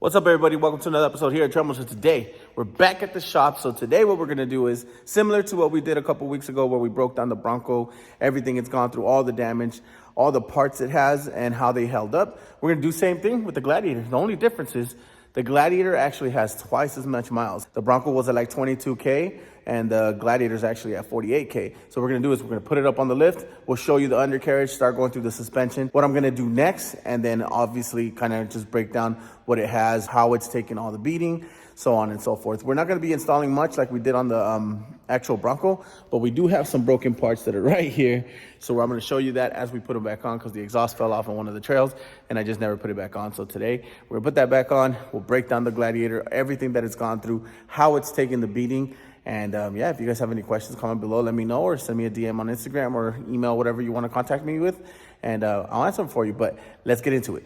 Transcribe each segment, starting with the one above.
What's up, everybody? Welcome to another episode here at Trembles. So today, we're back at the shop. So today what we're going to do is similar to what we did a couple weeks ago where we broke down the Bronco, everything it's gone through, all the damage, all the parts it has, and how they held up. We're going to do the same thing with the Gladiator. The only difference is the Gladiator actually has twice as much miles. The Bronco was at like 22K, and the Gladiator's actually at 48K. So what we're gonna do is we're gonna put it up on the lift. We'll show you the undercarriage, start going through the suspension, what I'm gonna do next, and then obviously kind of just break down what it has, how it's taking all the beating, so on and so forth. We're not gonna be installing much like we did on the actual Bronco, but we do have some broken parts that are right here. So I'm gonna show you that as we put them back on because the exhaust fell off on one of the trails and I just never put it back on. So today we're gonna put that back on. We'll break down the Gladiator, everything that it's gone through, how it's taken the beating. And yeah, if you guys have any questions, comment below, let me know, or send me a DM on Instagram or email, whatever you want to contact me with, and I'll answer them for you. But let's get into it.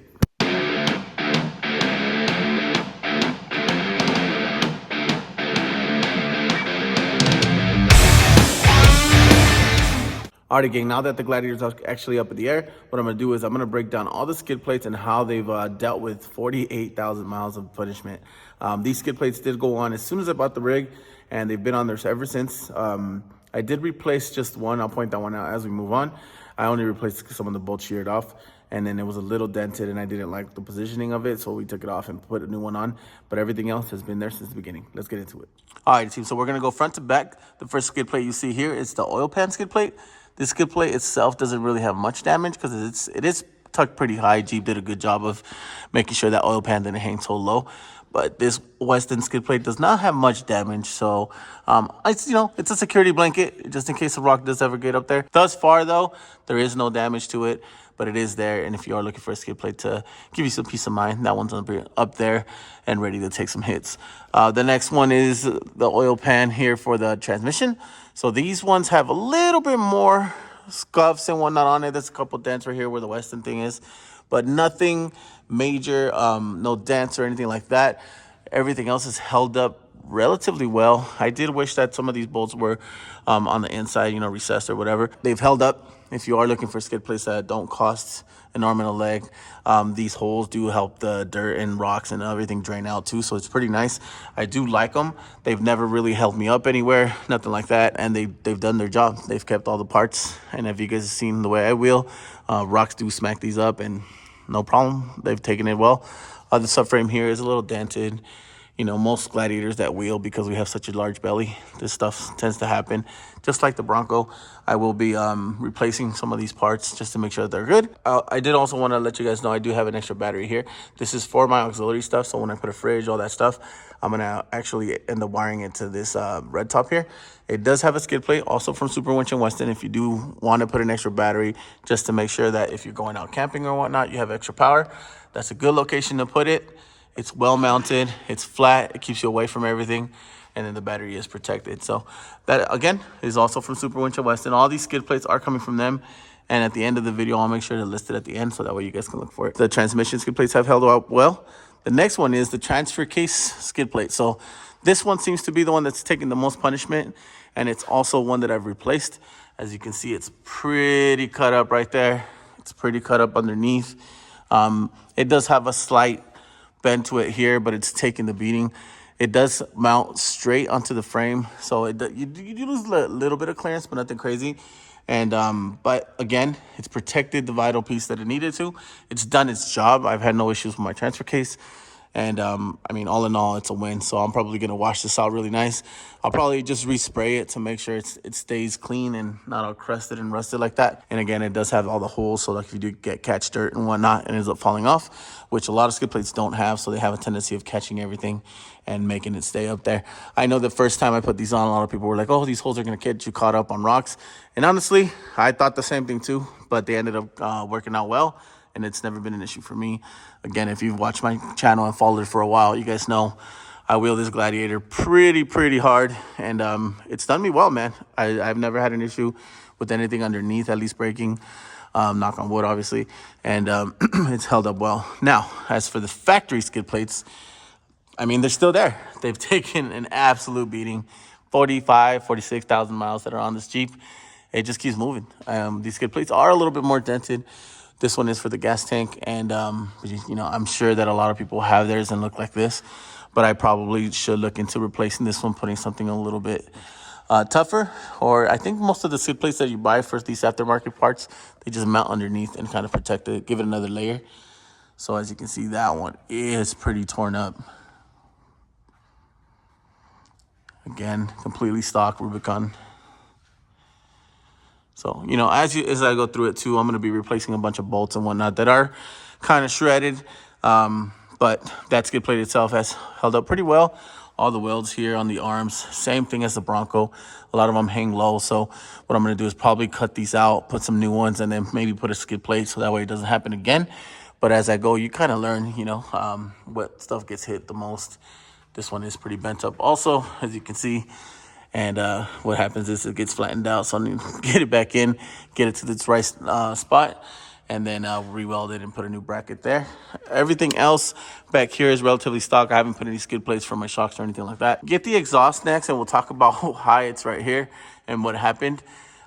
Alrighty, gang, now that the Gladiator's actually up in the air, what I'm going to do is I'm going to break down all the skid plates and how they've dealt with 48,000 miles of punishment. These skid plates did go on as soon as I bought the rig, and they've been on there ever since. I did replace just one. I'll point that one out as we move on. I only replaced some of the bolts sheared off, and then it was a little dented, and I didn't like the positioning of it, so we took it off and put a new one on. But everything else has been there since the beginning. Let's get into it. All right, team, so we're going to go front to back. The first skid plate you see here is the oil pan skid plate. This skid plate itself doesn't really have much damage because it is tucked pretty high. Jeep did a good job of making sure that oil pan didn't hang so low. But this Weston skid plate does not have much damage, so it's a security blanket just in case a rock does ever get up there. Thus far, though, there is no damage to it, but it is there. And if you are looking for a skid plate to give you some peace of mind, that one's up there and ready to take some hits. The next one is the oil pan here for the transmission. So these ones have a little bit more scuffs and whatnot on it. There's a couple dents right here where the Weston thing is, but nothing major, no dents or anything like that. Everything else is held up relatively well. I did wish that some of these bolts were on the inside, recessed or whatever. They've held up. If you are looking for skid plates that don't cost an arm and a leg, these holes do help the dirt and rocks and everything drain out too, so it's pretty nice. I do like them. They've never really held me up anywhere, nothing like that, and they've done their job. They've kept all the parts, and if you guys have seen the way I wheel, rocks do smack these up, and no problem. They've taken it well. The subframe here is a little dented. Most Gladiators that wheel, because we have such a large belly, this stuff tends to happen. Just like the Bronco, I will be replacing some of these parts just to make sure that they're good. I did also want to let you guys know I do have an extra battery here. This is for my auxiliary stuff, so when I put a fridge, all that stuff, I'm going to actually end up wiring it to this red top here. It does have a skid plate, also from Super Winch and Weston, if you do want to put an extra battery, just to make sure that if you're going out camping or whatnot, you have extra power. That's a good location to put it. It's well mounted, it's flat, it keeps you away from everything, and then the battery is protected. So that, again, is also from Super Winch and Weston. All these skid plates are coming from them, and at the end of the video, I'll make sure to list it at the end so that way you guys can look for it. The transmission skid plates have held up well. The next one is the transfer case skid plate. So this one seems to be the one that's taking the most punishment, and it's also one that I've replaced. As you can see, it's pretty cut up right there. It's pretty cut up underneath. It does have a slight bend to it here, but it's taking the beating. It does mount straight onto the frame, so you lose a little bit of clearance, but nothing crazy. And but again, it's protected the vital piece that it needed to. It's done its job. I've had no issues with my transfer case. And I mean, all in all, it's a win. So I'm probably going to wash this out really nice. I'll probably just respray it to make sure it stays clean and not all crusted and rusted like that. And again, it does have all the holes, so like if you do catch dirt and whatnot, it ends up falling off, which a lot of skid plates don't have. So they have a tendency of catching everything and making it stay up there. I know the first time I put these on, a lot of people were like, oh, these holes are going to get you caught up on rocks. And honestly, I thought the same thing too, but they ended up working out well. And it's never been an issue for me. Again, if you've watched my channel and followed it for a while, you guys know I wheel this Gladiator pretty hard, and it's done me well, man. I've never had an issue with anything underneath, at least breaking, knock on wood, obviously, and it's held up well. Now, as for the factory skid plates, I mean, they're still there. They've taken an absolute beating. 46,000 miles that are on this Jeep. It just keeps moving. These skid plates are a little bit more dented. This one is for the gas tank, and you know, I'm sure that a lot of people have theirs and look like this, but I probably should look into replacing this one, putting something a little bit tougher. Or I think most of the skid plates that you buy for these aftermarket parts, they just mount underneath and kind of protect it, give it another layer. So as you can see, that one is pretty torn up. Again, completely stock Rubicon. So, you know, as I go through it too, I'm going to be replacing a bunch of bolts and whatnot that are kind of shredded. But that skid plate itself has held up pretty well. All the welds here on the arms, same thing as the Bronco. A lot of them hang low. So what I'm going to do is probably cut these out, put some new ones, and then maybe put a skid plate so that way it doesn't happen again. But as I go, you kind of learn, you know, what stuff gets hit the most. This one is pretty bent up also, as you can see. And what happens is it gets flattened out, so I need to get it back in, get it to its right spot, and then re-weld it and put a new bracket there. Everything else back here is relatively stock. I haven't put any skid plates for my shocks or anything like that. Get the exhaust next, and we'll talk about how high it's right here and what happened.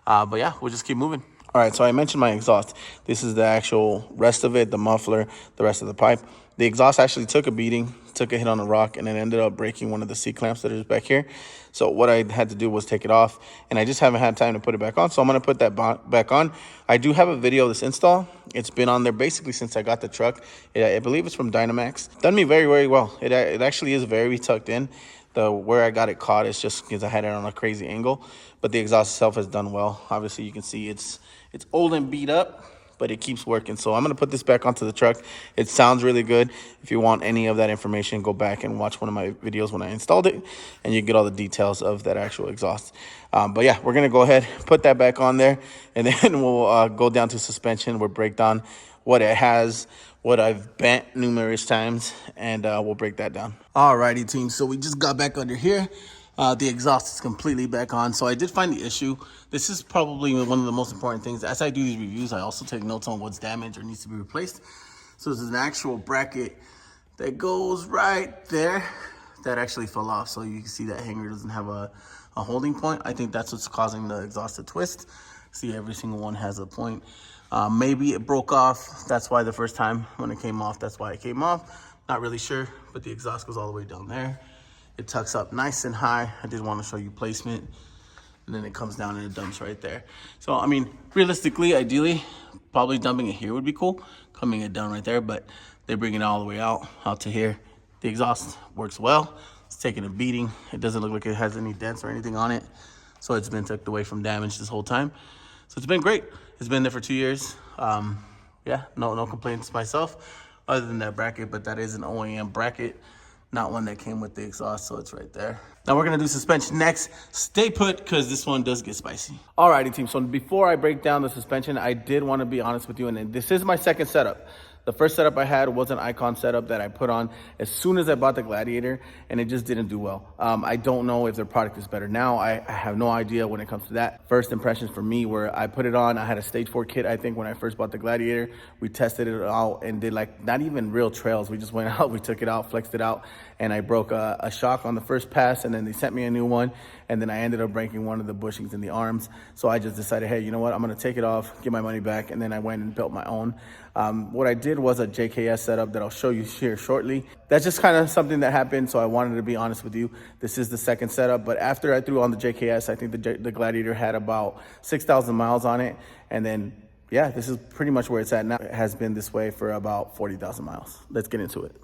But yeah, we'll just keep moving. All right, so I mentioned my exhaust. This is the actual rest of it, the muffler, the rest of the pipe. The exhaust actually took a beating, took a hit on a rock, and it ended up breaking one of the C-clamps that is back here. So what I had to do was take it off, and I just haven't had time to put it back on. So I'm going to put that back on. I do have a video of this install. It's been on there basically since I got the truck. I believe it's from Dynamax. Done me very, very well. It actually is very tucked in. Where I got it caught is just because I had it on a crazy angle. But the exhaust itself has done well. Obviously, you can see it's old and beat up, but it keeps working. So I'm going to put this back onto the truck. It sounds really good. If you want any of that information, go back and watch one of my videos when I installed it, and you get all the details of that actual exhaust. But yeah, we're going to go ahead, put that back on there, and then we'll go down to suspension. We'll break down what it has, what I've bent numerous times, and we'll break that down. Alrighty, team. So we just got back under here. The exhaust is completely back on. So I did find the issue. This is probably one of the most important things. As I do these reviews, I also take notes on what's damaged or needs to be replaced. So this is an actual bracket that goes right there that actually fell off. So you can see that hanger doesn't have a holding point. I think that's what's causing the exhaust to twist. See, every single one has a point. Maybe it broke off. That's why the first time when it came off, that's why it came off. Not really sure, but the exhaust goes all the way down there. It tucks up nice and high. I did want to show you placement. And then it comes down and it dumps right there. So, I mean, realistically, ideally, probably dumping it here would be cool. Coming it down right there, but they bring it all the way out to here. The exhaust works well. It's taking a beating. It doesn't look like it has any dents or anything on it. So it's been tucked away from damage this whole time. So it's been great. It's been there for 2 years. Yeah, no complaints myself other than that bracket, but that is an OEM bracket, not one that came with the exhaust, so it's right there. Now we're gonna do suspension next. Stay put, because this one does get spicy. Alrighty, team, so before I break down the suspension, I did wanna be honest with you, and this is my second setup. The first setup I had was an Icon setup that I put on as soon as I bought the Gladiator, and it just didn't do well. I don't know if their product is better now. I have no idea when it comes to that. First impressions for me were I put it on. I had a stage 4 kit, I think, when I first bought the Gladiator. We tested it out and did like not even real trails. We just went out, we took it out, flexed it out, and I broke a shock on the first pass, and then they sent me a new one, and then I ended up breaking one of the bushings in the arms. So I just decided, hey, you know what? I'm gonna take it off, get my money back, and then I went and built my own. What I did was a JKS setup that I'll show you here shortly. That's just kind of something that happened, so I wanted to be honest with you. This is the second setup, but after I threw on the JKS, I think the Gladiator had about 6,000 miles on it, and then yeah, this is pretty much where it's at now. It has been this way for about 40,000 miles. Let's get into it.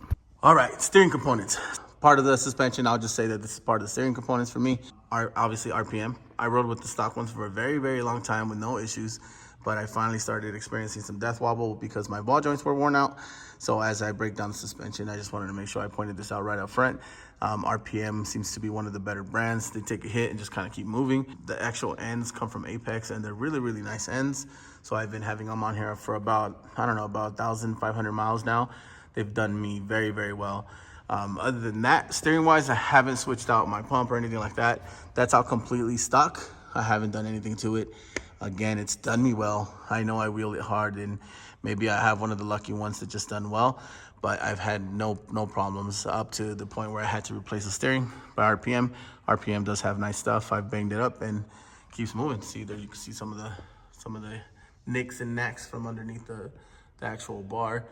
All right, steering components. Part of the suspension, I'll just say that this is part of the steering components for me, are obviously RPM. I rode with the stock ones for a very, very long time with no issues, but I finally started experiencing some death wobble because my ball joints were worn out. So as I break down the suspension, I just wanted to make sure I pointed this out right up front. RPM seems to be one of the better brands. They take a hit and just kind of keep moving. The actual ends come from Apex, and they're really, really nice ends. So I've been having them on here for about, I don't know, about 1,500 miles now. They've done me very, very well. Other than that, steering wise, I haven't switched out my pump or anything like that. That's all completely stuck. I haven't done anything to it. Again, it's done me well. I know I wheeled it hard, and maybe I have one of the lucky ones that just done well, but I've had no problems up to the point where I had to replace the steering by RPM. RPM does have nice stuff. I've banged it up and keeps moving. See there, you can see some of the nicks and knacks from underneath the actual bar,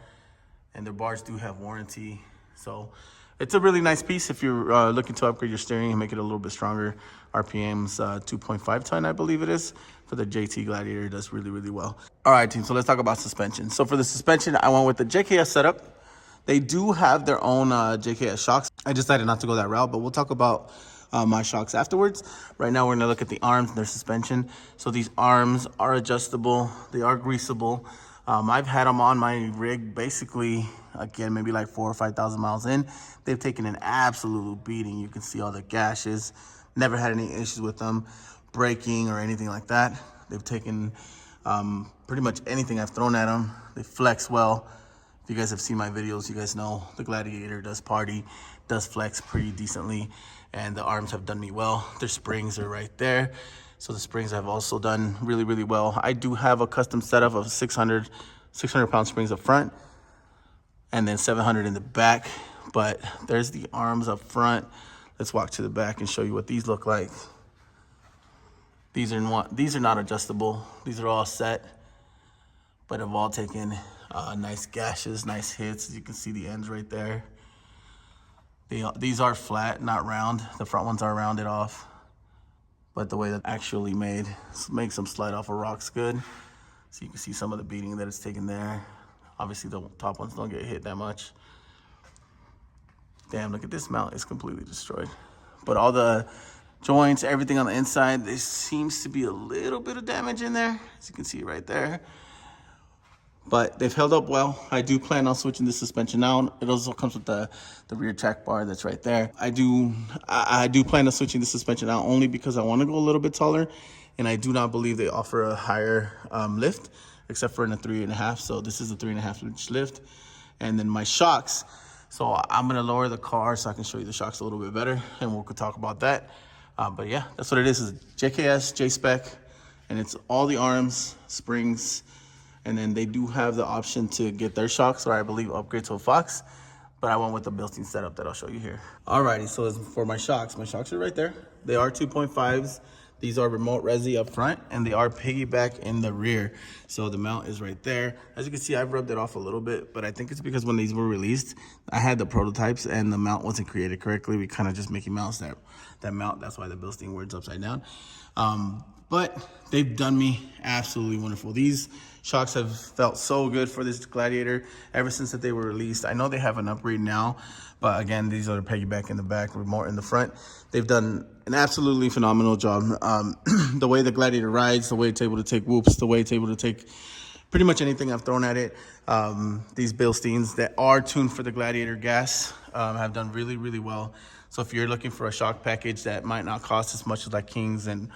and their bars do have warranty. So it's a really nice piece if you're looking to upgrade your steering and make it a little bit stronger. RPM's 2.5 ton, I believe it is. For the JT Gladiator, it does really, really well. All right, team, so let's talk about suspension. So for the suspension, I went with the JKS setup. They do have their own JKS shocks. I decided not to go that route, but we'll talk about my shocks afterwards. Right now, we're gonna look at the arms and their suspension. So these arms are adjustable. They are greasable. I've had them on my rig basically, again, maybe like 4,000 or 5,000 miles in. They've taken an absolute beating. You can see all the gashes. Never had any issues with them breaking or anything like that. They've taken pretty much anything I've thrown at them. They flex well. If you guys have seen my videos, you guys know the Gladiator does party, does flex pretty decently, and the arms have done me well. Their springs are right there. So the springs have also done really, really well. I do have a custom setup of 600 pound springs up front and then 700 in the back, but there's the arms up front. Let's walk to the back and show you what these look like. These are not adjustable. These are all set, but have all taken nice gashes, nice hits. As you can see the ends right there. These are flat, not round. The front ones are rounded off, but the way that's actually made makes them slide off of rocks good. So you can see some of the beating that it's taken there. Obviously the top ones don't get hit that much. Damn, look at this mount, it's completely destroyed. But all the joints, everything on the inside, there seems to be a little bit of damage in there, as you can see right there. But they've held up well. I do plan on switching the suspension out. It also comes with the rear track bar that's right there. I do plan on switching the suspension out only because I want to go a little bit taller, and I do not believe they offer a higher lift, except for in a 3.5. So this is a 3.5 inch lift. And then my shocks. So I'm gonna lower the car so I can show you the shocks a little bit better, and we'll talk about that. But yeah, that's what it is. It's JKS, J-Spec, and it's all the arms, springs, and then they do have the option to get their shocks, or I believe upgrade to a Fox, but I went with the built-in setup that I'll show you here. Alrighty, so as for my shocks are right there. They are 2.5s. These are remote resi up front, and they are piggyback in the rear. So the mount is right there. As you can see, I've rubbed it off a little bit, but I think it's because when these were released, I had the prototypes and the mount wasn't created correctly. We kind of just making mounts that mount. That's why the built-in word's upside down. But they've done me absolutely wonderful. These shocks have felt so good for this Gladiator ever since that they were released. I know they have an upgrade now, but again, these are the piggyback in the back, remote in the front. They've done an absolutely phenomenal job. The way the Gladiator rides, the way it's able to take whoops, the way it's able to take pretty much anything I've thrown at it. These Bilsteins that are tuned for the Gladiator gas have done really, really well. So if you're looking for a shock package that might not cost as much as like Kings and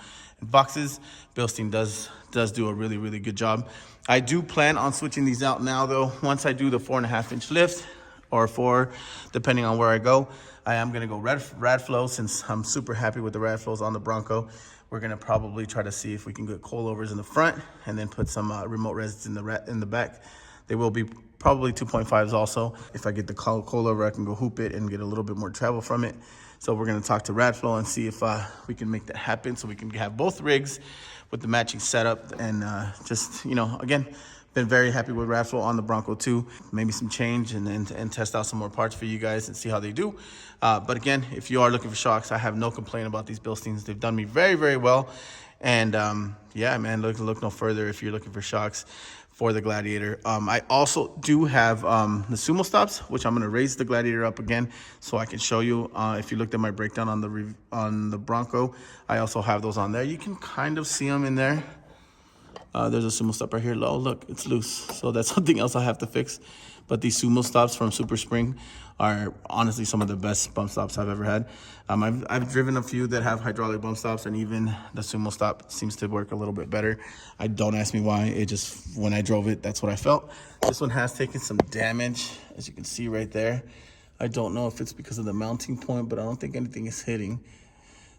Foxes, Bilstein does do a really, really good job. I do plan on switching these out now though. Once I do the 4.5 inch lift, or 4, depending on where I go, I am gonna go rad flow, since I'm super happy with the rad flows on the Bronco. We're gonna probably try to see if we can get coilovers in the front and then put some remote resits in the back. They will be probably 2.5s also. If I get the coilover, I can go hoop it and get a little bit more travel from it. So we're gonna talk to Radflow and see if we can make that happen, so we can have both rigs with the matching setup. And just, you know, again, been very happy with Radflow on the Bronco too. Maybe some change and test out some more parts for you guys and see how they do. But again, if you are looking for shocks, I have no complaint about these Bilsteins. They've done me very, very well. And yeah, man, look no further if you're looking for shocks for the Gladiator. I also do have the Sumo stops, which I'm gonna raise the Gladiator up again so I can show you. If you looked at my breakdown on the Bronco, I also have those on there. You can kind of see them in there. There's a Sumo stop right here. Oh, look, it's loose. So that's something else I have to fix. But these Sumo stops from Super Spring are honestly some of the best bump stops I've ever had. I've driven a few that have hydraulic bump stops, and even the Sumo stop seems to work a little bit better. Don't ask me why. It just, when I drove it, that's what I felt. This one has taken some damage, as you can see right there. I don't know if it's because of the mounting point, but I don't think anything is hitting.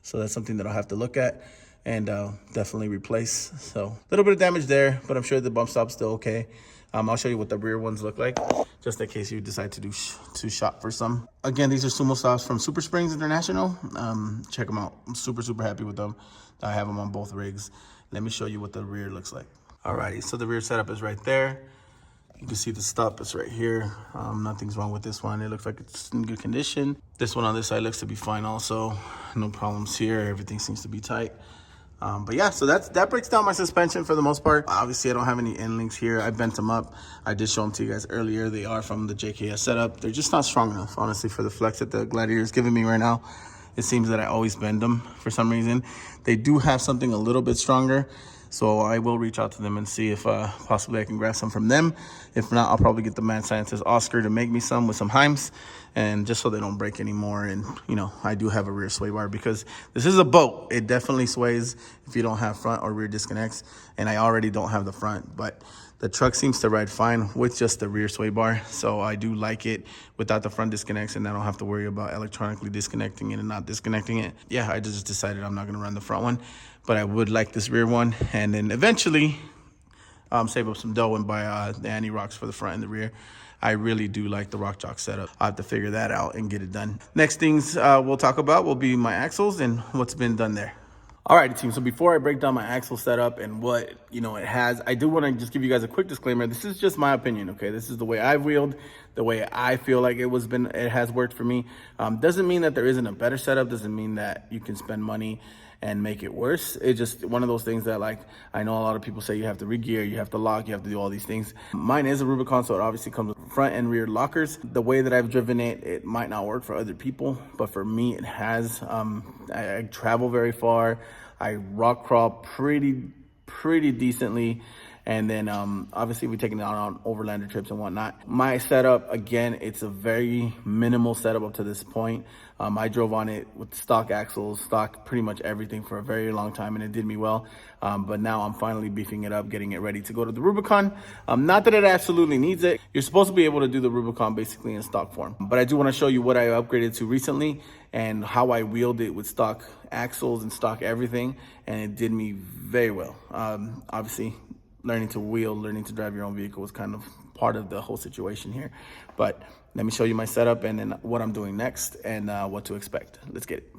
So that's something that I'll have to look at and definitely replace. So a little bit of damage there, but I'm sure the bump stop's still okay. I'll show you what the rear ones look like, just in case you decide to shop for some. Again, these are Sumo stops from Super Springs International. Check them out. I'm super, super happy with them. I have them on both rigs. Let me show you what the rear looks like. Alrighty, so the rear setup is right there. You can see the stop is right here. Nothing's wrong with this one. It looks like it's in good condition. This one on this side looks to be fine also. No problems here. Everything seems to be tight. But yeah, so that breaks down my suspension for the most part. Obviously, I don't have any end links here. I bent them up. I did show them to you guys earlier. They are from the JKS setup. They're just not strong enough, honestly, for the flex that the Gladiator is giving me right now. It seems that I always bend them for some reason. They do have something a little bit stronger, so I will reach out to them and see if possibly I can grab some from them. If not, I'll probably get the Mad Scientist Oscar to make me some with some Heims, and just so they don't break anymore. And, you know, I do have a rear sway bar because this is a boat. It definitely sways if you don't have front or rear disconnects, and I already don't have the front. But the truck seems to ride fine with just the rear sway bar, so I do like it without the front disconnects, and I don't have to worry about electronically disconnecting it and not disconnecting it. Yeah, I just decided I'm not going to run the front one, but I would like this rear one, and then eventually save up some dough and buy the anti-rocks for the front and the rear. I really do like the Rock Jock setup. I'll have to figure that out and get it done. Next things we'll talk about will be my axles and what's been done there. All right, team. So before I break down my axle setup and what, you know, it has, I do want to just give you guys a quick disclaimer. This is just my opinion, okay? This is the way I've wheeled, the way I feel like it has worked for me. Doesn't mean that there isn't a better setup. Doesn't mean that you can spend money and make it worse. It's just one of those things that, like, I know a lot of people say you have to re-gear, you have to lock, you have to do all these things. Mine is a Rubicon, so it obviously comes with front and rear lockers. The way that I've driven it, it might not work for other people, but for me, it has. I travel very far. I rock crawl pretty decently. And then obviously we're taking it out on overlander trips and whatnot. My setup, again, it's a very minimal setup up to this point. I drove on it with stock axles, stock pretty much everything for a very long time, and it did me well. But now I'm finally beefing it up, getting it ready to go to the Rubicon. Not that it absolutely needs it. You're supposed to be able to do the Rubicon basically in stock form. But I do want to show you what I upgraded to recently and how I wheeled it with stock axles and stock everything, and it did me very well. Obviously, learning to wheel, learning to drive your own vehicle was kind of part of the whole situation here. But let me show you my setup and then what I'm doing next and what to expect. Let's get it.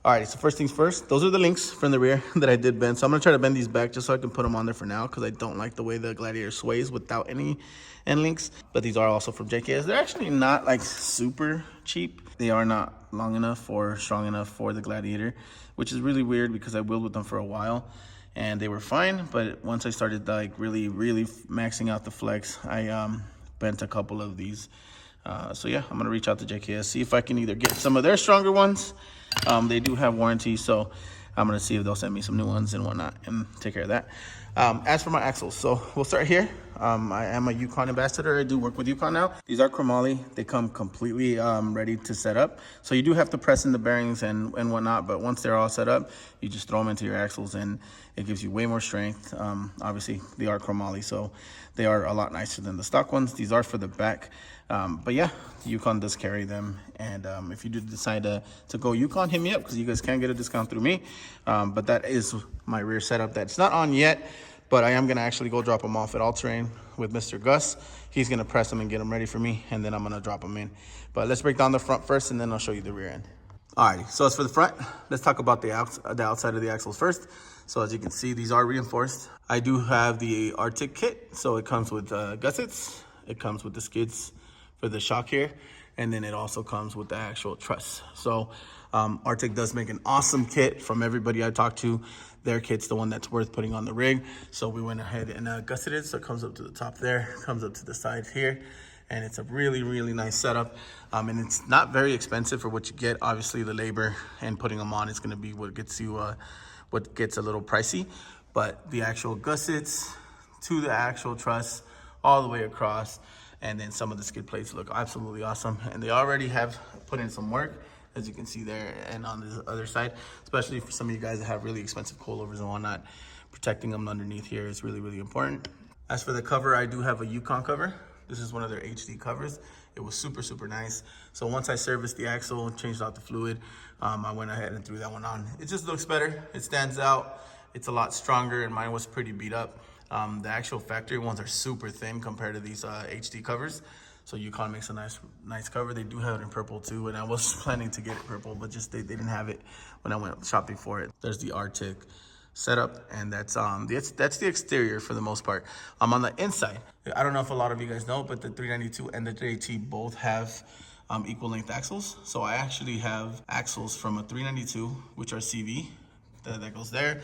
All right, so first things first, those are the links from the rear that I did bend. So I'm gonna try to bend these back just so I can put them on there for now because I don't like the way the Gladiator sways without any end links. But these are also from JKS. They're actually not like super cheap. They are not long enough or strong enough for the Gladiator, which is really weird because I wheeled with them for a while and they were fine. But once I started like really maxing out the flex, I bent a couple of these. So yeah, I'm gonna reach out to JKS, see if I can either get some of their stronger ones. They do have warranty, so I'm gonna see if they'll send me some new ones and whatnot and take care of that. As for my axles, so we'll start here. I am a Yukon ambassador. I do work with Yukon now. These are chromoly. They come completely ready to set up. So you do have to press in the bearings and whatnot, but once they're all set up, you just throw them into your axles and it gives you way more strength. Obviously, they are chromoly, so they are a lot nicer than the stock ones. These are for the back. But yeah, Yukon does carry them. And if you do decide to go Yukon, hit me up because you guys can get a discount through me. But that is my rear setup that's not on yet. But I am going to actually go drop them off at All Terrain with Mr. Gus. He's going to press them and get them ready for me, and then I'm going to drop them in. But let's break down the front first, and then I'll show you the rear end. Alrighty, so as for the front, let's talk about the outside of the axles first. So as you can see, these are reinforced. I do have the Arctic kit, so it comes with gussets. It comes with the skids for the shock here, and then it also comes with the actual truss. So Arctic does make an awesome kit. From everybody I talked to, their kit's the one that's worth putting on the rig. So we went ahead and gusseted, so it comes up to the top there, comes up to the side here, and it's a really nice setup. And it's not very expensive for what you get. Obviously the labor and putting them on is gonna be what gets you, what gets a little pricey. But the actual gussets to the actual truss all the way across, and then some of the skid plates look absolutely awesome. And they already have put in some work, as you can see there and on the other side, especially for some of you guys that have really expensive coilovers and whatnot. Protecting them underneath here is really important. As for the cover, I do have a Yukon cover. This is one of their HD covers. It was super nice. So once I serviced the axle and changed out the fluid, I went ahead and threw that one on. It just looks better. It stands out. It's a lot stronger, and mine was pretty beat up. The actual factory ones are super thin compared to these HD covers. So Yukon makes a nice cover. They do have it in purple too, and I was planning to get it purple, but just they didn't have it when I went shopping for it. There's the Arctic setup, and that's the exterior for the most part. On the inside, I don't know if a lot of you guys know, but the 392 and the 380 both have equal length axles. So I actually have axles from a 392, which are CV, that goes there.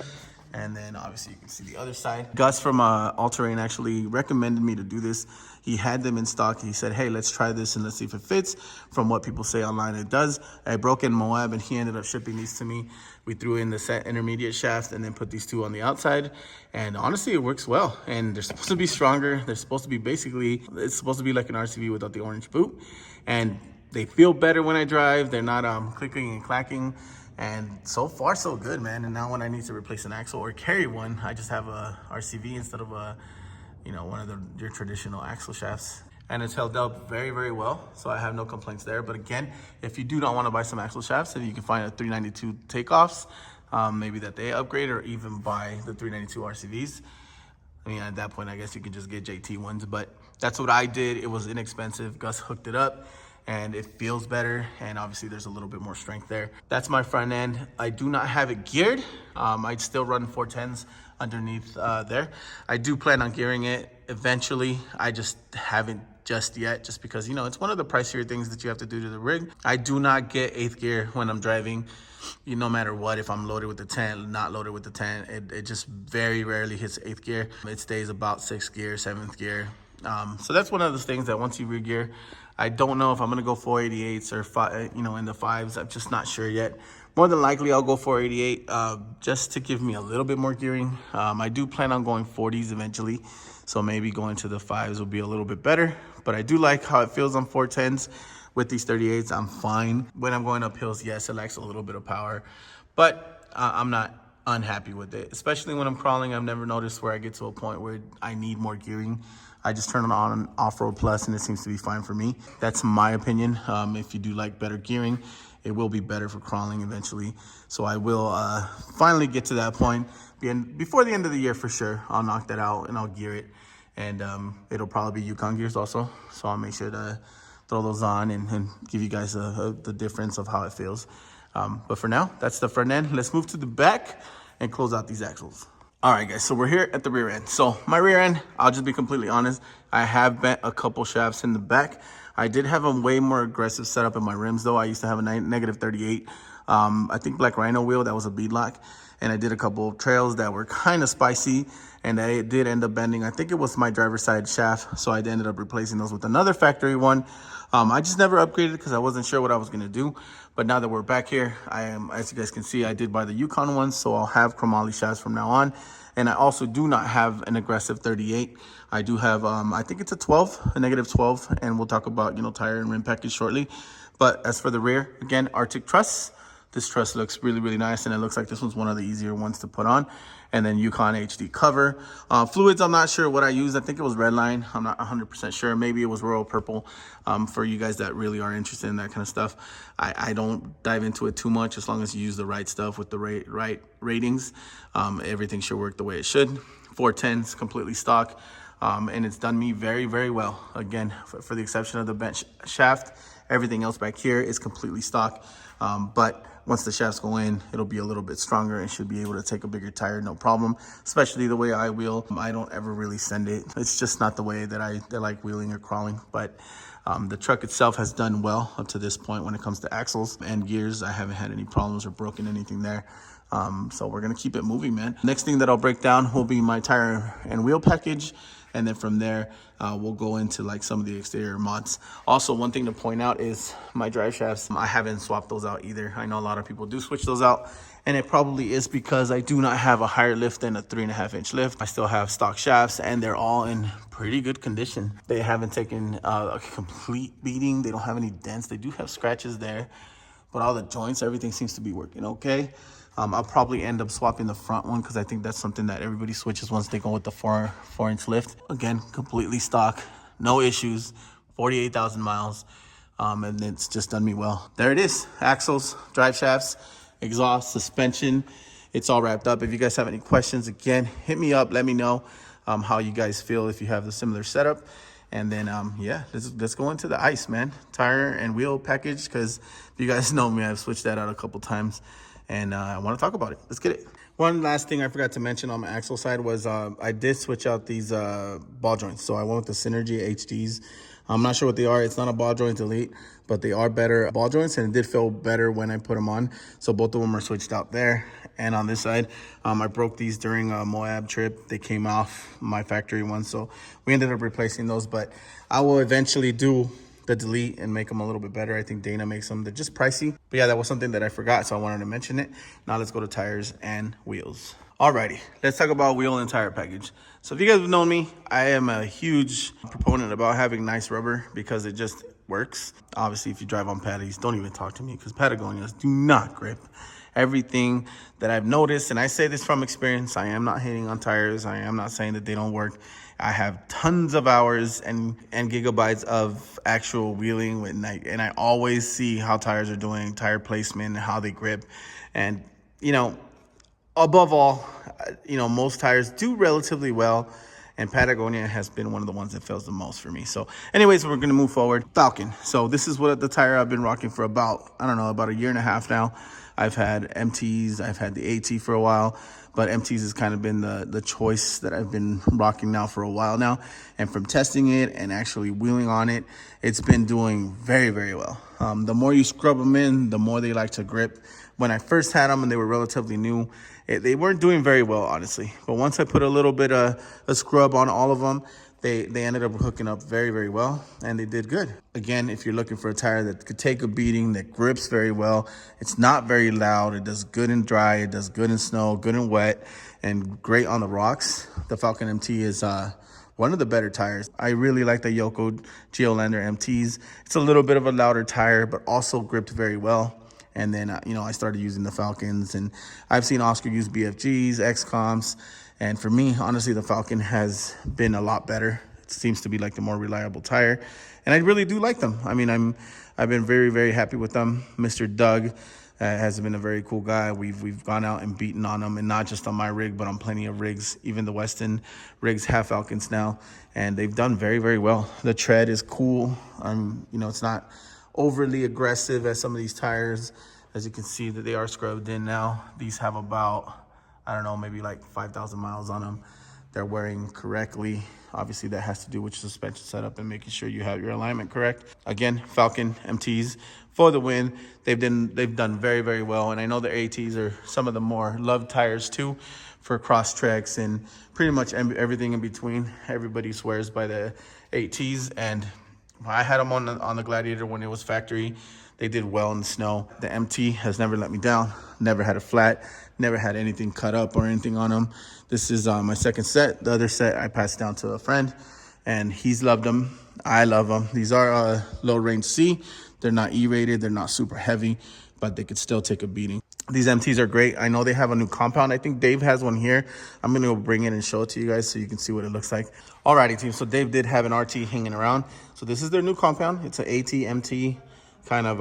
And then obviously you can see the other side. Gus from All Terrain actually recommended me to do this. He had them in stock. He said, hey, let's try this and let's see if it fits. From what people say online, it does. I broke in Moab and he ended up shipping these to me. We threw in the set intermediate shaft and then put these two on the outside. And honestly, it works well. And they're supposed to be stronger. They're supposed to be it's supposed to be like an RCV without the orange boot. And they feel better when I drive. They're not clicking and clacking. And so far, so good, man. And now when I need to replace an axle or carry one, I just have a RCV instead of one of your traditional axle shafts. And it's held up very, very well. So I have no complaints there. But again, if you do not want to buy some axle shafts, if you can find a 392 takeoffs, maybe that they upgrade, or even buy the 392 RCVs. I mean, at that point, I guess you can just get JT ones, but that's what I did. It was inexpensive. Gus hooked it up, and it feels better, and obviously there's a little bit more strength there. That's my front end. I do not have it geared. I'd still run 410s underneath there. I do plan on gearing it eventually. I just haven't just yet, just because, it's one of the pricier things that you have to do to the rig. I do not get 8th gear when I'm driving. No matter what, if I'm loaded with the 10, not loaded with the 10, it just very rarely hits 8th gear. It stays about 6th gear, 7th gear. So that's one of those things that once you re-gear, I don't know if I'm gonna go 488s or in the 5s. I'm just not sure yet. More than likely, I'll go 488 just to give me a little bit more gearing. I do plan on going 40s eventually, so maybe going to the 5s will be a little bit better. But I do like how it feels on 410s. With these 38s, I'm fine. When I'm going up hills, yes, it lacks a little bit of power, but I'm not unhappy with it. Especially when I'm crawling, I've never noticed where I get to a point where I need more gearing. I just turn it on Off-Road Plus and it seems to be fine for me. That's my opinion. If you do like better gearing, it will be better for crawling eventually. So I will finally get to that point. Before the end of the year for sure, I'll knock that out and I'll gear it. And it'll probably be Yukon gears also. So I'll make sure to throw those on and give you guys the difference of how it feels. But for now, that's the front end. Let's move to the back and close out these axles. All right, guys, so we're here at the rear end. So my rear end, I'll just be completely honest, I have bent a couple shafts in the back. I did have a way more aggressive setup in my rims, though. I used to have a negative 38. I think Black Rhino wheel, that was a bead lock. And I did a couple of trails that were kind of spicy, and I did end up bending. I think it was my driver's side shaft, so I ended up replacing those with another factory one. I just never upgraded because I wasn't sure what I was going to do. But now that we're back here, as you guys can see, I did buy the Yukon ones, so I'll have chromoly shafts from now on. And I also do not have an aggressive 38. I do have, I think it's a negative 12, and we'll talk about, tire and rim package shortly. But as for the rear, again, Arctic truss. This truss looks really, really nice, and it looks like this one's one of the easier ones to put on. And then Yukon HD cover. Fluids, I'm not sure what I used. I think it was Redline. I'm not 100% sure. Maybe it was Royal Purple. For you guys that really are interested in that kind of stuff, I don't dive into it too much. As long as you use the right stuff with the right ratings, everything should work the way it should. 410s, completely stock. And it's done me very, very well. Again, for the exception of the bench shaft, everything else back here is completely stock. But once the shafts go in, it'll be a little bit stronger and should be able to take a bigger tire, no problem. Especially the way I wheel. I don't ever really send it. It's just not the way that I like wheeling or crawling. But the truck itself has done well up to this point when it comes to axles and gears. I haven't had any problems or broken anything there. So we're gonna keep it moving, man. Next thing that I'll break down will be my tire and wheel package. And then from there, we'll go into like some of the exterior mods. Also, one thing to point out is my drive shafts. I haven't swapped those out either. I know a lot of people do switch those out, and it probably is because I do not have a higher lift than a 3.5-inch lift. I still have stock shafts, and they're all in pretty good condition. They haven't taken a complete beating. They don't have any dents. They do have scratches there, but all the joints, everything seems to be working okay. I'll probably end up swapping the front one because I think that's something that everybody switches once they go with the 4-inch lift. Again, completely stock, no issues, 48,000 miles, and it's just done me well. There it is, axles, drive shafts, exhaust, suspension. It's all wrapped up. If you guys have any questions, again, hit me up. Let me know how you guys feel if you have the similar setup. And then, yeah, let's go into the ice, man. Tire and wheel package, because if you guys know me, I've switched that out a couple times. And I want to talk about it. Let's get it. One last thing I forgot to mention on my axle side was I did switch out these ball joints. So I went with the Synergy HDs. I'm not sure what they are. It's not a ball joint delete, but they are better ball joints, and it did feel better when I put them on. So both of them are switched out there. And on this side, I broke these during a Moab trip. They came off my factory ones, so we ended up replacing those. But I will eventually do the delete and make them a little bit better. I think Dana makes them. They're just pricey. But yeah, that was something that I forgot, so I wanted to mention it. Now let's go to tires and wheels. Alrighty, let's talk about wheel and tire package. So if you guys have known me, I am a huge proponent about having nice rubber because it just works. Obviously, if you drive on Patties, don't even talk to me because Patagonias do not grip. Everything that I've noticed, and I say this from experience, I am not hating on tires. I am not saying that they don't work. I have tons of hours and gigabytes of actual wheeling, and I always see how tires are doing, tire placement, and how they grip. And, you know, above all, most tires do relatively well, and Patagonia has been one of the ones that fails the most for me. So anyways, we're going to move forward. Falcon. So this is what the tire I've been rocking for about a year and a half now. I've had MTs, I've had the AT for a while, but MTs has kind of been the choice that I've been rocking now for a while now. And from testing it and actually wheeling on it, it's been doing very, very well. The more you scrub them in, the more they like to grip. When I first had them and they were relatively new, they weren't doing very well, honestly. But once I put a little bit of a scrub on all of them, they ended up hooking up very, very well, and they did good. Again, if you're looking for a tire that could take a beating, that grips very well, it's not very loud, it does good in dry, it does good in snow, good in wet, and great on the rocks, the Falcon MT is one of the better tires. I really like the Yoko Geolander MTs. It's a little bit of a louder tire, but also gripped very well. And then, I started using the Falcons, and I've seen Oscar use BFGs, XComs. And for me, honestly, the Falcon has been a lot better. It seems to be like the more reliable tire. And I really do like them. I mean, I've been very, very happy with them. Mr. Doug has been a very cool guy. We've gone out and beaten on them, and not just on my rig, but on plenty of rigs. Even the Weston rigs have Falcons now, and they've done very, very well. The tread is cool. It's not overly aggressive as some of these tires. As you can see that they are scrubbed in now. These have about, maybe like 5,000 miles on them. They're wearing correctly. Obviously that has to do with your suspension setup and making sure you have your alignment correct. Again, Falcon MTs for the win. They've done very, very well. And I know the ATs are some of the more loved tires too for cross treks and pretty much everything in between. Everybody swears by the ATs, and I had them on the Gladiator when it was factory. They did well in the snow. The MT has never let me down. Never had a flat. Never had anything cut up or anything on them. This is my second set. The other set I passed down to a friend, and he's loved them. I love them. These are low range C. They're not E-rated. They're not super heavy, but they could still take a beating. These MTs are great. I know they have a new compound. I think Dave has one here. I'm going to go bring it and show it to you guys so you can see what it looks like. Alrighty, team. So Dave did have an RT hanging around. So this is their new compound. It's an AT, MT kind of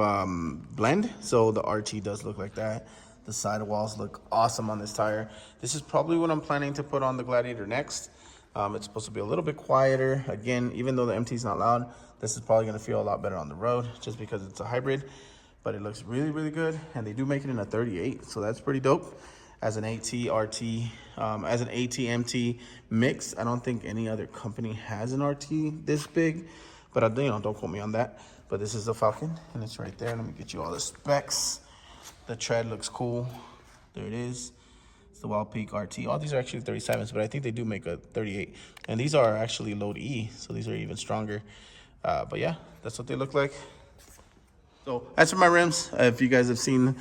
blend. So the RT does look like that. The sidewalls look awesome on this tire. This is probably what I'm planning to put on the Gladiator next. It's supposed to be a little bit quieter. Again, even though the MT is not loud, this is probably going to feel a lot better on the road just because it's a hybrid. But it looks really, really good. And they do make it in a 38. So that's pretty dope. As an AT, RT, as an AT, MT mix, I don't think any other company has an RT this big. But, don't quote me on that. But this is the Falcon, and it's right there. Let me get you all the specs. The tread looks cool. There it is. It's the Wild Peak RT. All these are actually 37s, but I think they do make a 38. And these are actually load E, so these are even stronger. But yeah, that's what they look like. So as for my rims, if you guys have seen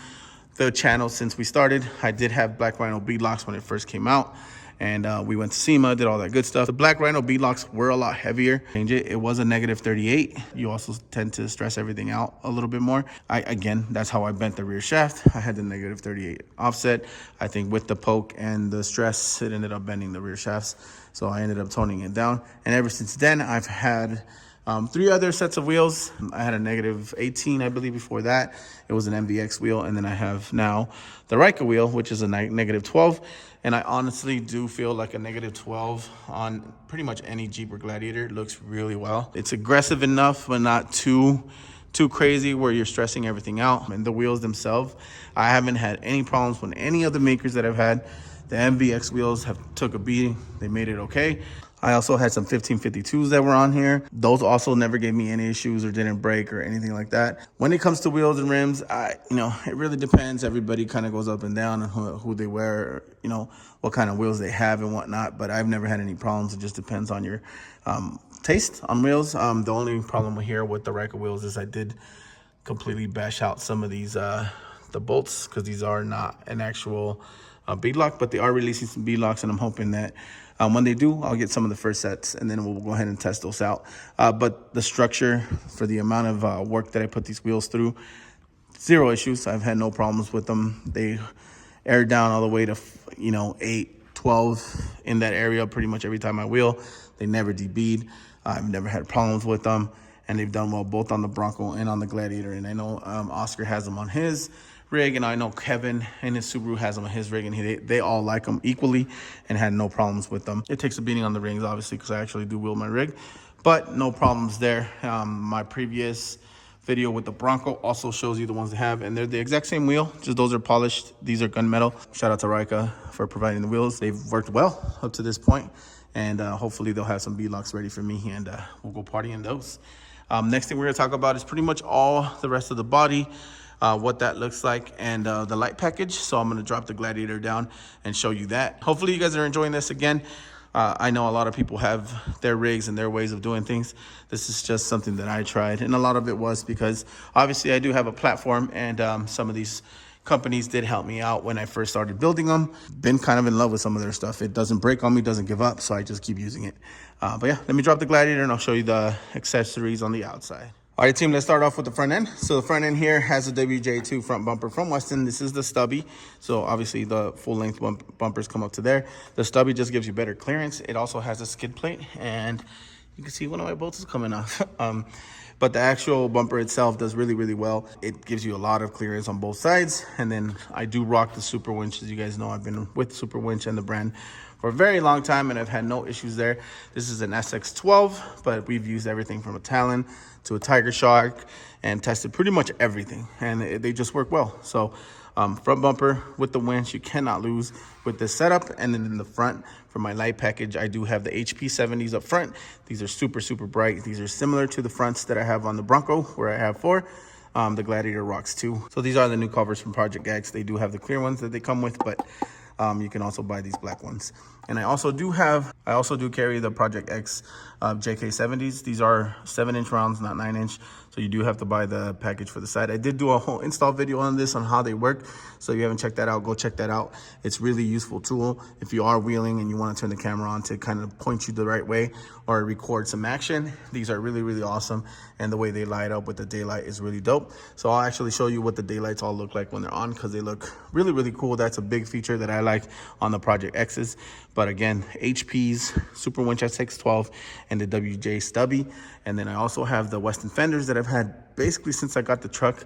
the channel since we started, I did have Black Rhino beadlocks when it first came out. And we went to SEMA, did all that good stuff. The Black Rhino beadlocks were a lot heavier. It was a negative 38. You also tend to stress everything out a little bit more. Again, that's how I bent the rear shaft. I had the negative 38 offset. I think with the poke and the stress, it ended up bending the rear shafts. So I ended up toning it down. And ever since then, I've had 3 other sets of wheels. I had a negative 18, I believe, before that. It was an MVX wheel. And then I have now the Rika wheel, which is a negative 12. And I honestly do feel like a negative 12 on pretty much any Jeep or Gladiator looks really well. It's aggressive enough, but not too too crazy where you're stressing everything out. And the wheels themselves, I haven't had any problems with any of the makers that I've had. The MVX wheels have took a beating. They made it okay. I also had some 1552s that were on here. Those also never gave me any issues or didn't break or anything like that. When it comes to wheels and rims, it really depends. Everybody kind of goes up and down on who they wear, what kind of wheels they have and whatnot. But I've never had any problems. It just depends on your taste on wheels. The only problem here with the Ryker wheels is I did completely bash out some of these the bolts, because these are not an actual bead lock, but they are releasing some bead locks, and I'm hoping that when they do, I'll get some of the first sets, and then we'll go ahead and test those out. But the structure, for the amount of work that I put these wheels through, zero issues. I've had no problems with them. They air down all the way to 8, 12 in that area pretty much every time I wheel. They never debead. I've never had problems with them, and they've done well both on the Bronco and on the Gladiator. And I know Oscar has them on his rig, and I know Kevin and his Subaru has them on his rig, and they all like them equally and had no problems with them. It takes a beating on the rings, obviously, because I actually do wheel my rig, but no problems there. My previous video with the Bronco also shows you the ones they have, and they're the exact same wheel, just those are polished. These are gunmetal. Shout out to Ryker for providing the wheels. They've worked well up to this point, and hopefully they'll have some bead-locks ready for me, and we'll go party in those. Next thing we're gonna talk about is pretty much all the rest of the body, what that looks like, and the light package. So I'm gonna drop the Gladiator down and show you that. Hopefully you guys are enjoying this again. I know a lot of people have their rigs and their ways of doing things. This is just something that I tried, and a lot of it was because obviously I do have a platform, and some of these companies did help me out when I first started building them. Been kind of in love with some of their stuff. It doesn't break on me, doesn't give up, so I just keep using it. But yeah, let me drop the Gladiator and I'll show you the accessories on the outside. All right, team, let's start off with the front end. So the front end here has a WJ2 front bumper from Weston. This is the stubby. So obviously the full length bumpers come up to there. The stubby just gives you better clearance. It also has a skid plate, and you can see one of my bolts is coming off. But the actual bumper itself does really, really well. It gives you a lot of clearance on both sides. And then I do rock the Super Winch. As you guys know, I've been with Super Winch and the brand for a very long time, and I've had no issues there. This is an SX12, but we've used everything from a Talon to a Tiger Shark and tested pretty much everything, and they just work well. So front bumper with the winch, you cannot lose with this setup. And then in the front, for my light package, I do have the HP 70s up front. These are super, super bright. These are similar to the fronts that I have on the Bronco, where I have 4. The Gladiator rocks 2. So these are the new covers from Project X. They do have the clear ones that they come with, but you can also buy these black ones. And I also do carry the Project X JK70s. These are 7-inch rounds, not 9-inch. So you do have to buy the package for the side. I did do a whole install video on this, on how they work. So if you haven't checked that out, go check that out. It's really useful tool if you are wheeling and you want to turn the camera on to kind of point you the right way or record some action. These are really, really awesome. And the way they light up with the daylight is really dope. So I'll actually show you what the daylights all look like when they're on, because they look really, really cool. That's a big feature that I like on the Project X's. But again, HP's Super Winch SX12 and the WJ stubby. And then I also have the Weston fenders that I've had basically since I got the truck.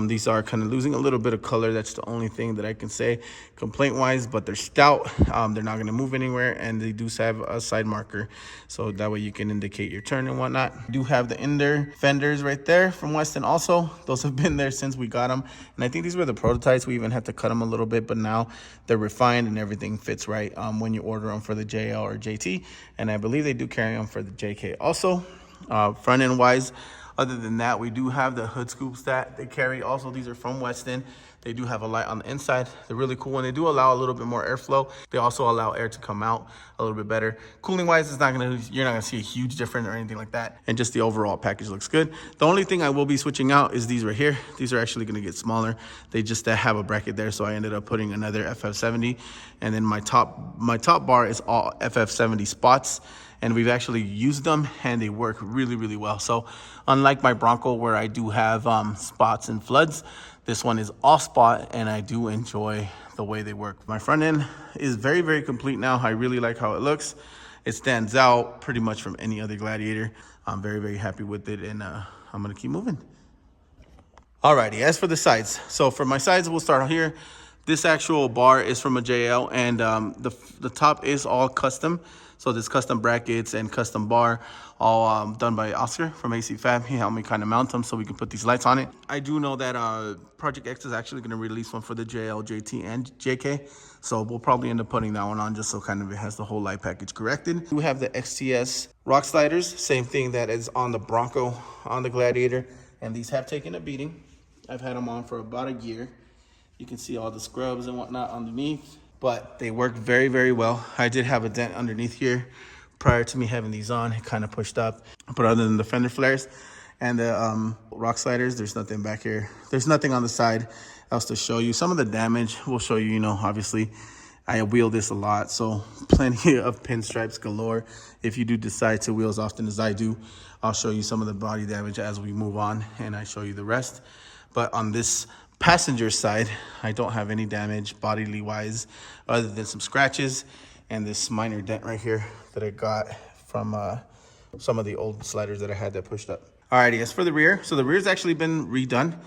These are kind of losing a little bit of color. That's the only thing that I can say complaint wise, but they're stout. They're not going to move anywhere, and they do have a side marker, so that way you can indicate your turn and whatnot. I do have the Ender fenders right there from Weston also. Those have been there since we got them, and I think these were the prototypes. We even had to cut them a little bit, but now they're refined and everything fits right when you order them for the JL or JT, and I believe they do carry them for the JK also. Front end wise, other than that, we do have the hood scoops that they carry. Also, these are from Weston. They do have a light on the inside. They're really cool, and they do allow a little bit more airflow. They also allow air to come out a little bit better. Cooling wise, you're not gonna see a huge difference or anything like that. And just the overall package looks good. The only thing I will be switching out is these right here. These are actually gonna get smaller. They just have a bracket there, so I ended up putting another FF70. And then my top bar is all FF70 spots. And we've actually used them, and they work really, really well. So unlike my Bronco, where I do have spots and floods, this one is all spot, and I do enjoy the way they work. My front end is very, very complete now. I really like how it looks. It stands out pretty much from any other Gladiator. I'm very, very happy with it, and I'm gonna keep moving. Alrighty, as for the sides. So for my sides, we'll start here. This actual bar is from a JL, and the top is all custom. So this custom brackets and custom bar, all done by Oscar from AC Fab. He helped me kind of mount them so we can put these lights on it. I do know that Project X is actually going to release one for the JL, JT, and JK. So we'll probably end up putting that one on just so kind of it has the whole light package corrected. We have the XTS rock sliders, same thing that is on the Bronco, on the Gladiator. And these have taken a beating. I've had them on for about a year. You can see all the scrubs and whatnot underneath, but they work very, very well. I did have a dent underneath here prior to me having these on. It kind of pushed up, but other than the fender flares and the rock sliders, there's nothing back here. There's nothing on the side else to show you. Some of the damage we'll show you, you know, obviously I wheel this a lot, so plenty of pinstripes galore. If you do decide to wheel as often as I do, I'll show you some of the body damage as we move on and I show you the rest. But on this passenger side, I don't have any damage bodily wise other than some scratches and this minor dent right here that I got from some of the old sliders that I had that pushed up. Alrighty, as for the rear, so the rear's actually been redone.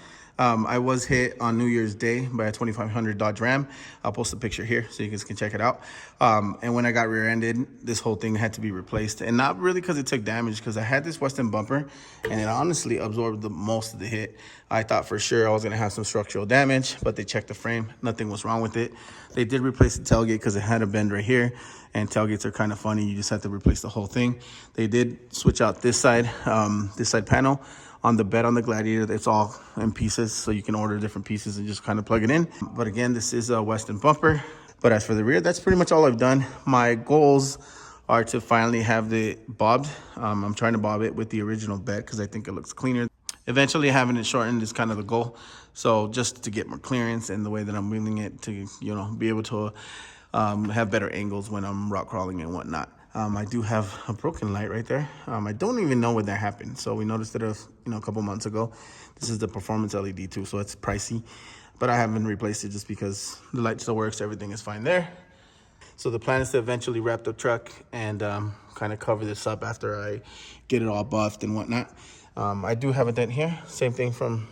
I was hit on New Year's Day by a 2500 Dodge Ram. I'll post a picture here so you guys can check it out. And when I got rear-ended, this whole thing had to be replaced. And not really because it took damage, because I had this Weston bumper and it honestly absorbed the most of the hit. I thought for sure I was gonna have some structural damage, but they checked the frame. Nothing was wrong with it. They did replace the tailgate because it had a bend right here. And tailgates are kind of funny. You just have to replace the whole thing. They did switch out this side panel. On the bed on the Gladiator, it's all in pieces, so you can order different pieces and just kind of plug it in. But again, this is a Weston bumper. But as for the rear, that's pretty much all I've done. My goals are to finally have the bobbed. I'm trying to bob it with the original bed because I think it looks cleaner. Eventually having it shortened is kind of the goal. So just to get more clearance and the way that I'm wheeling it to, you know, be able to have better angles when I'm rock crawling and whatnot. I do have a broken light right there. I don't even know when that happened. So we noticed it a couple months ago. This is the performance LED too, so it's pricey. But I haven't replaced it just because the light still works. Everything is fine there. So the plan is to eventually wrap the truck and kind of cover this up after I get it all buffed and whatnot. I do have a dent here. Same thing from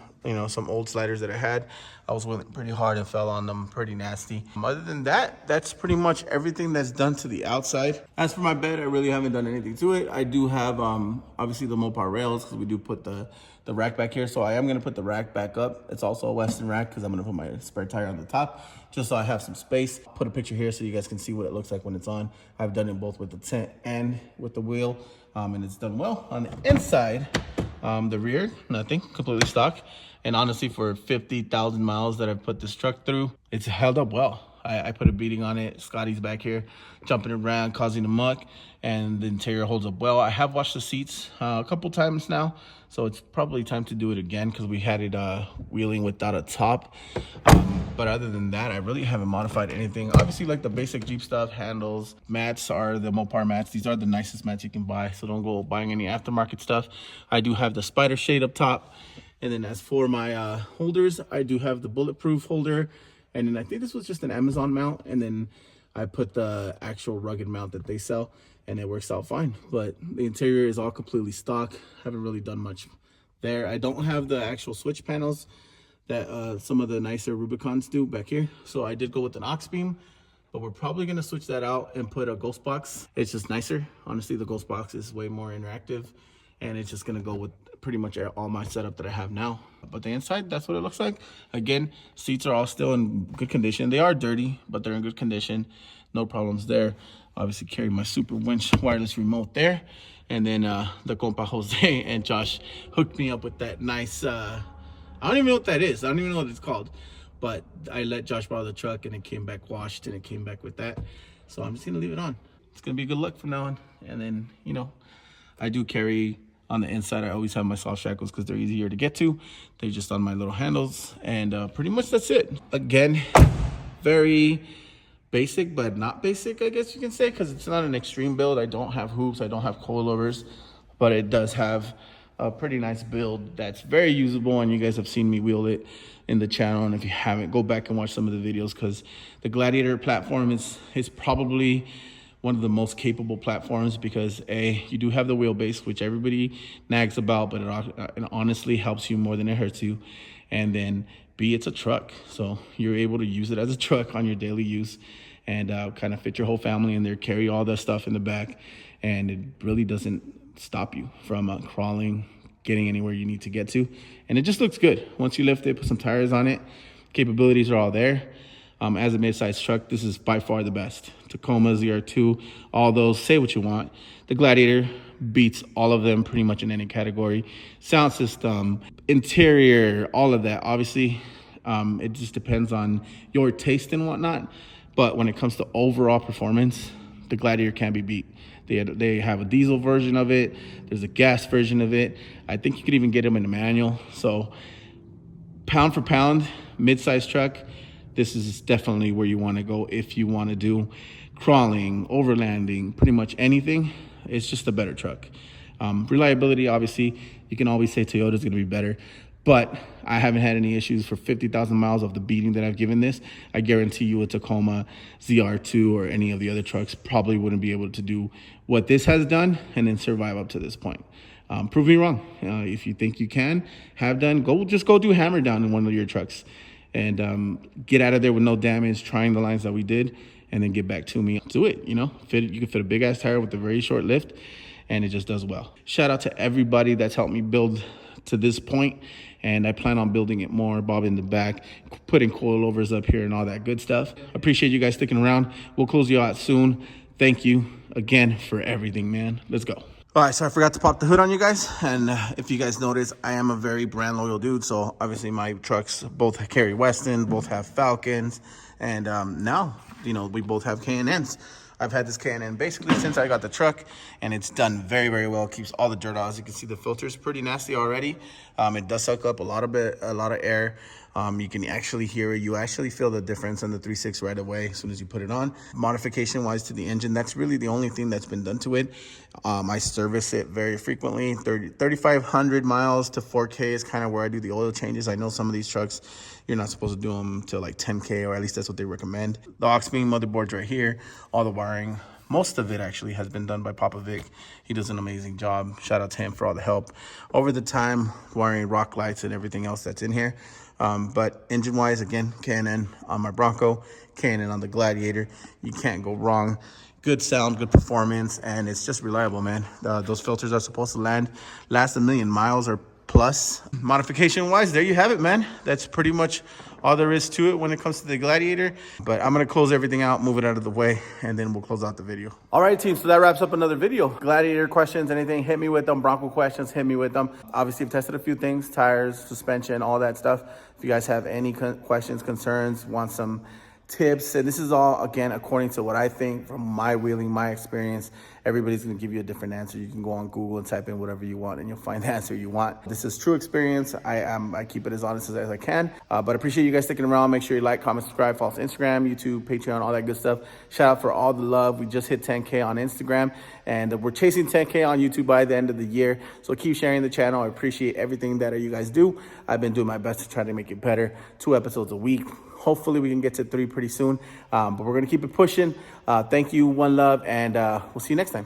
some old sliders that I had. I was wheeling pretty hard and fell on them pretty nasty. Other than that, that's pretty much everything that's done to the outside. As for my bed, I really haven't done anything to it. I do have obviously the Mopar rails because we do put the rack back here. So I am gonna put the rack back up. It's also a Western rack because I'm gonna put my spare tire on the top just so I have some space. Put a picture here so you guys can see what it looks like when it's on. I've done it both with the tent and with the wheel, and it's done well. On the inside, the rear, nothing, completely stock. And honestly, for 50,000 miles that I've put this truck through, it's held up well. I put a beating on it. Scotty's back here jumping around, causing a muck, and the interior holds up well. I have washed the seats a couple times now, so it's probably time to do it again because we had it wheeling without a top. But other than that, I really haven't modified anything. Obviously, like the basic Jeep stuff, handles, mats are the Mopar mats. These are the nicest mats you can buy, so don't go buying any aftermarket stuff. I do have the spider shade up top. And then as for my holders, I do have the bulletproof holder. And then I think this was just an Amazon mount. And then I put the actual rugged mount that they sell, and it works out fine. But the interior is all completely stock. Haven't really done much there. I don't have the actual switch panels that some of the nicer Rubicons do back here. So I did go with an aux beam, but we're probably gonna switch that out and put a ghost box. It's just nicer. Honestly, the ghost box is way more interactive, and it's just gonna go with pretty much all my setup that I have now. But the inside, that's what it looks like. Again, seats are all still in good condition. They are dirty, but they're in good condition. No problems there. Obviously carry my super winch wireless remote there. And then the compa Jose and Josh hooked me up with that nice, I don't even know what that is. I don't even know what it's called. But I let Josh borrow the truck and it came back washed and it came back with that. So I'm just gonna leave it on. It's gonna be good luck from now on. And then, I do carry on the inside. I always have my soft shackles because they're easier to get to. They're just on my little handles. And pretty much that's it. Again, very basic, but not basic, I guess you can say, because it's not an extreme build. I don't have hoops. I don't have coilovers, but it does have a pretty nice build that's very usable. And you guys have seen me wheel it in the channel. And if you haven't, go back and watch some of the videos because the Gladiator platform is probably one of the most capable platforms because A, you do have the wheelbase, which everybody nags about, but it honestly helps you more than it hurts you. And then B, it's a truck. So you're able to use it as a truck on your daily use. and kind of fit your whole family in there, carry all the stuff in the back, and it really doesn't stop you from crawling, getting anywhere you need to get to. And it just looks good. Once you lift it, put some tires on it, capabilities are all there. As a mid-sized truck, this is by far the best. Tacoma, ZR2, all those, say what you want. The Gladiator beats all of them pretty much in any category. Sound system, interior, all of that. Obviously, it just depends on your taste and whatnot. But when it comes to overall performance, the Gladiator can't be beat. They have a diesel version of it. There's a gas version of it. I think you could even get them in a manual. So pound for pound, mid-sized truck, this is definitely where you want to go if you want to do crawling, overlanding, pretty much anything. It's just a better truck. Reliability, obviously, you can always say Toyota's going to be better, but I haven't had any issues for 50,000 miles of the beating that I've given this. I guarantee you a Tacoma, ZR2, or any of the other trucks probably wouldn't be able to do what this has done and then survive up to this point. Prove me wrong. If you think you can, have done, just go do hammer down in one of your trucks and get out of there with no damage, trying the lines that we did, and then get back to me. Do it, you know, you can fit a big ass tire with a very short lift, and it just does well. Shout out to everybody that's helped me build to this point, and I plan on building it more. Bob in the back, putting coilovers up here and all that good stuff. Appreciate you guys sticking around. We'll close you out soon. Thank you again for everything, man. Let's go. All right, so I forgot to pop the hood on you guys, and if you guys notice, I am a very brand loyal dude, so obviously my trucks both carry Weston, both have Falcons, and now, you know, we both have K&Ns. I've had this K&N basically since I got the truck, and it's done very, very well. It keeps all the dirt out. As you can see, the filter's pretty nasty already. It does suck up a lot of air. You can actually hear it. You actually feel the difference in the 3.6 right away as soon as you put it on. Modification wise to the engine, that's really the only thing that's been done to it. I service it very frequently. 3,500 miles to 4K is kind of where I do the oil changes. I know some of these trucks, you're not supposed to do them to like 10K, or at least that's what they recommend. The aux beam motherboard's right here. All the wiring, most of it actually has been done by Papa Vic. He does an amazing job. Shout out to him for all the help over the time, wiring rock lights and everything else that's in here. But engine wise, again, K&N on my Bronco, K&N on the Gladiator. You can't go wrong. Good sound, good performance, and it's just reliable, man. Those filters are supposed to last 1 million miles or plus. Modification wise, there you have it, man. That's pretty much all there is to it when it comes to the Gladiator. But I'm gonna close everything out, move it out of the way, and then we'll close out the video. All right, team, so that wraps up another video. Gladiator questions, anything, hit me with them. Bronco questions, hit me with them. Obviously, I've tested a few things, tires, suspension, all that stuff. If you guys have any questions, concerns, want some tips, and this is all, again, according to what I think from my wheeling, my experience. Everybody's going to give you a different answer. You can go on Google and type in whatever you want, and you'll find the answer you want. This is true experience. I keep it as honest as I can, but appreciate you guys sticking around. Make sure you like, comment, subscribe, follow us on Instagram, YouTube, Patreon, all that good stuff. Shout out for all the love. We just hit 10K on Instagram, and we're chasing 10K on YouTube by the end of the year. So keep sharing the channel. I appreciate everything that you guys do. I've been doing my best to try to make it better. 2 episodes a week. Hopefully we can get to 3 pretty soon, but we're going to keep it pushing. Thank you, one love, and we'll see you next time.